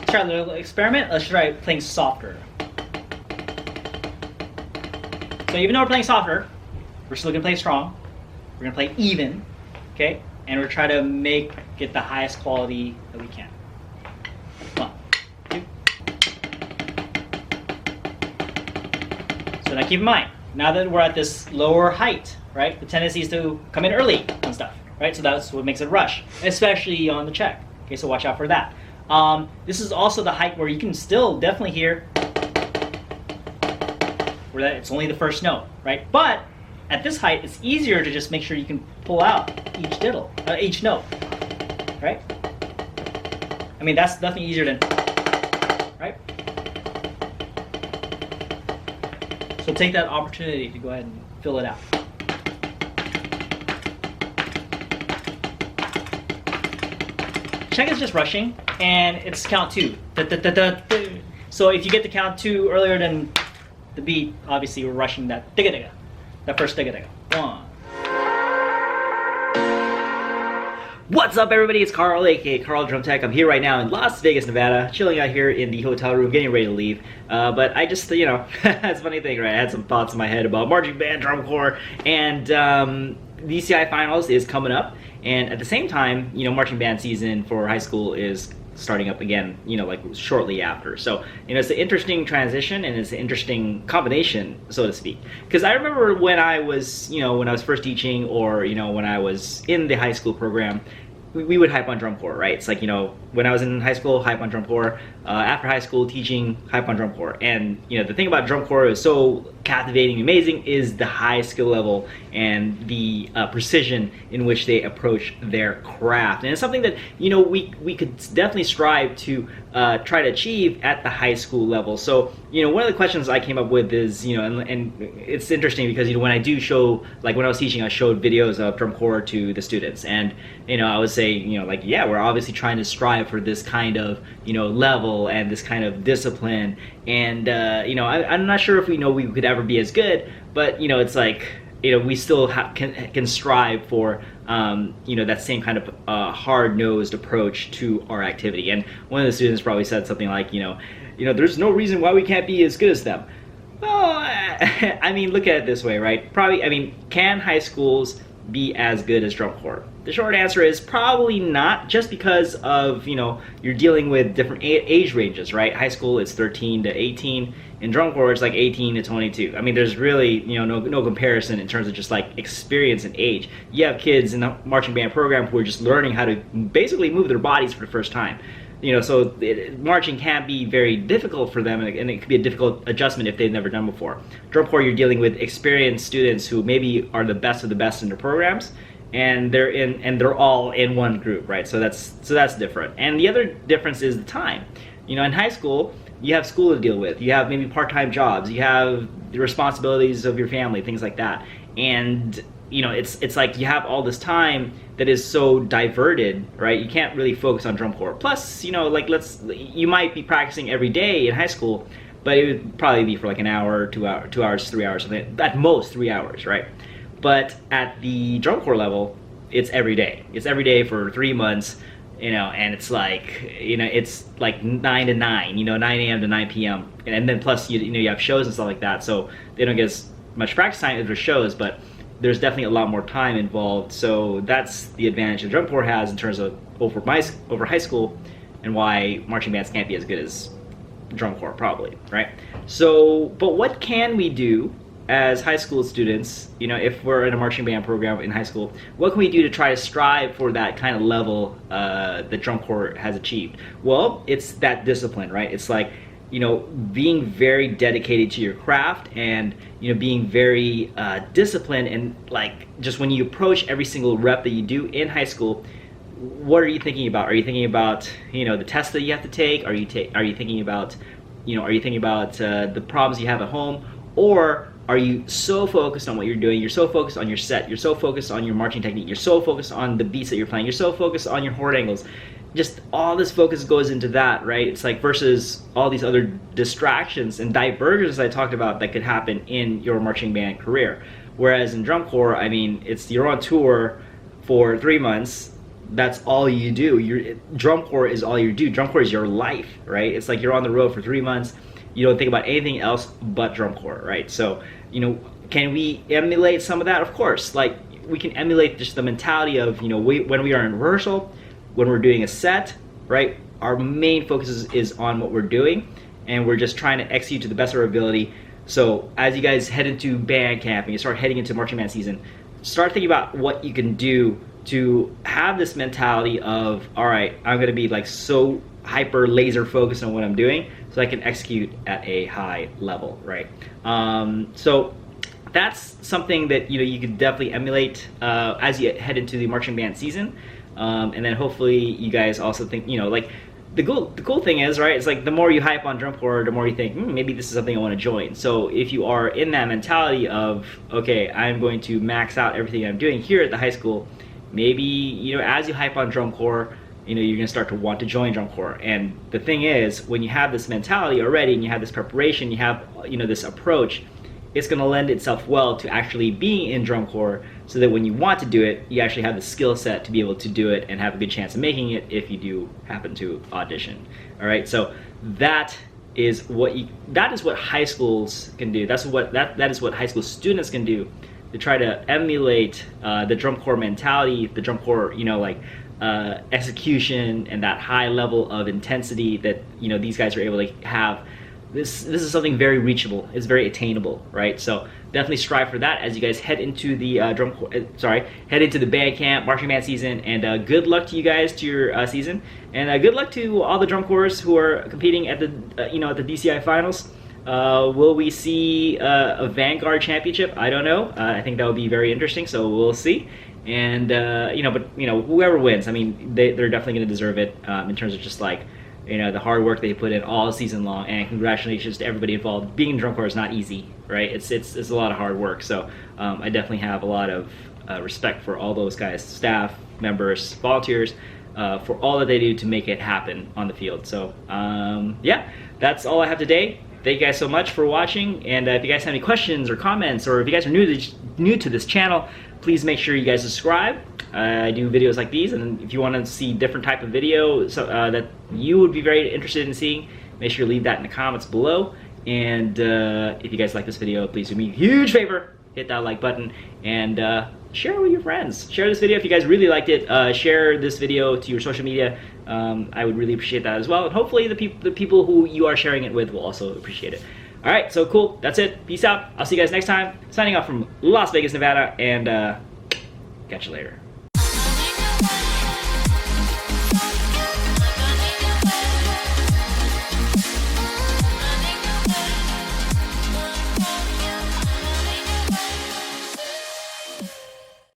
try a little experiment. Let's try playing softer. So even though we're playing softer, we're still gonna play strong. We're gonna play even, okay? And we're trying to get the highest quality that we can. 1, 2. So now keep in mind, now that we're at this lower height, right? The tendency is to come in early and stuff, right? So that's what makes it rush, especially on the check. Okay, so watch out for that. This is also the height where you can still definitely hear where that it's only the first note, right? But at this height, it's easier to just make sure you can pull out each note, right? I mean, that's definitely easier than, right? So take that opportunity to go ahead and fill it out. Check is just rushing, and it's count 2. So if you get the count 2 earlier than the beat, obviously we're rushing that digga digga, that first digga digga. 1. What's up, everybody? It's Carl, aka Carl Drum Tech. I'm here right now in Las Vegas, Nevada, chilling out here in the hotel room, getting ready to leave. But I just, you know, it's a funny thing, right? I had some thoughts in my head about marching band, drum corps, and DCI Finals is coming up. And at the same time, you know, marching band season for high school is starting up again, you know, like shortly after. So, you know, it's an interesting transition and it's an interesting combination, so to speak. Because I remember when I was, you know, when I was first teaching, or, you know, when I was in the high school program, we would hype on drum corps, right? It's like, you know, when I was in high school, hype on drum corps. After high school, teaching, hype on drum corps. And, you know, the thing about drum corps is so captivating, amazing, is the high skill level and the precision in which they approach their craft. And it's something that, you know, we could definitely strive to try to achieve at the high school level. So, you know, one of the questions I came up with is, you know, and it's interesting because, you know, when I do show, like when I was teaching, I showed videos of drum corps to the students. And, you know, I would say, you know, like, yeah, we're obviously trying to strive for this kind of, you know, level and this kind of discipline. And, you know, I'm not sure if we know we could ever be as good, but, you know, it's like, you know, we still can strive for, you know, that same kind of hard-nosed approach to our activity. And one of the students probably said something like, you know, there's no reason why we can't be as good as them. Well, I mean, look at it this way, right? Probably, I mean, can high schools be as good as drum corps? The short answer is probably not, just because of, you know, you're dealing with different age ranges, right? High school, it's 13 to 18. In drum corps, it's like 18 to 22. I mean, there's really, you know, no comparison in terms of just like experience and age. You have kids in the marching band program who are just learning how to basically move their bodies for the first time. You know, so marching can be very difficult for them, and it could be a difficult adjustment if they've never done before. Drum corps, you're dealing with experienced students who maybe are the best of the best in their programs, and they're all in one group, right? So that's different. And the other difference is the time. You know, in high school, you have school to deal with. You have maybe part-time jobs. You have the responsibilities of your family, things like that. And, you know, it's like you have all this time that is so diverted, right? You can't really focus on drum corps. Plus, you know, like you might be practicing every day in high school, but it would probably be for like an hour, 2 hours, 3 hours, something, at most 3 hours, right? But at the drum corps level, it's every day. It's every day for 3 months, you know, and it's like, you know, it's like 9 to 9, you know, 9 a.m. to 9 p.m. And then plus, you know, you have shows and stuff like that, so they don't get as much practice time as their shows, but there's definitely a lot more time involved. So that's the advantage that drum corps has in terms of over high school, and why marching bands can't be as good as drum corps, probably, right? So, but what can we do as high school students, you know, if we're in a marching band program in high school? What can we do to try to strive for that kind of level that drum corps has achieved? Well, it's that discipline, right? It's like, you know, being very dedicated to your craft, and, you know, being very disciplined, and like just when you approach every single rep that you do in high school, what are you thinking about? Are you thinking about, you know, the tests that you have to take? Are you thinking about, you know, the problems you have at home? Or are you so focused on what you're doing? You're so focused on your set. You're so focused on your marching technique. You're so focused on the beats that you're playing. You're so focused on your horn angles. Just all this focus goes into that, right? It's like versus all these other distractions and diversions I talked about that could happen in your marching band career. Whereas in drum corps, I mean, you're on tour for 3 months. that's all you do. Drum corps is all you do. Drum corps is your life, right? It's like you're on the road for 3 months. You don't think about anything else but drum corps, right? So, can we emulate some of that? Of course. Like, we can emulate just the mentality of, when we are in rehearsal, when we're doing a set, right? Our main focus is on what we're doing, and we're just trying to execute to the best of our ability. So as you guys head into band camp and you start heading into marching band season, start thinking about what you can do to have this mentality of, all right, I'm going to be like so hyper laser focused on what I'm doing so I can execute at a high level, right? So that's something that you could definitely emulate as you head into the marching band season, and then hopefully you guys also think, like, the cool thing is, right, it's like the more you hype on drum corps, the more you think, maybe this is something I want to join. So if you are in that mentality of, okay, I'm going to max out everything I'm doing here at the high school, maybe, as you hype on drum corps, you're going to start to want to join drum corps. And the thing is, when you have this mentality already and you have this preparation, you have, this approach, it's going to lend itself well to actually being in drum corps, so that when you want to do it, you actually have the skill set to be able to do it and have a good chance of making it if you do happen to audition. All right, so that is what high schools can do. That is what high school students can do to try to emulate the drum corps mentality, the drum corps, execution, and that high level of intensity that these guys are able to have. This is something very reachable. It's very attainable, right? So definitely strive for that as you guys head into the head into the band camp, marching band season, and good luck to you guys to your season, and good luck to all the drum corps who are competing at the at the DCI Finals. Will we see a Vanguard championship? I don't know. I think that would be very interesting. So we'll see. And whoever wins, I mean, they're definitely going to deserve it in terms of just like, the hard work they put in all season long, and congratulations to everybody involved. Being in drum corps is not easy, right? It's a lot of hard work. So I definitely have a lot of respect for all those guys, staff members, volunteers, for all that they do to make it happen on the field. So yeah, that's all I have today. Thank you guys so much for watching, and if you guys have any questions or comments, or if you guys are new to this channel, please make sure you guys subscribe. I do videos like these, and if you want to see different type of video that you would be very interested in seeing, make sure you leave that in the comments below. And if you guys like this video, please do me a huge favor, hit that like button, and share it with your friends. Share this video if you guys really liked it. Share this video to your social media. I would really appreciate that as well, and hopefully the people who you are sharing it with will also appreciate it. All right, so cool. That's it. Peace out. I'll see you guys next time. Signing off from Las Vegas, Nevada, and catch you later.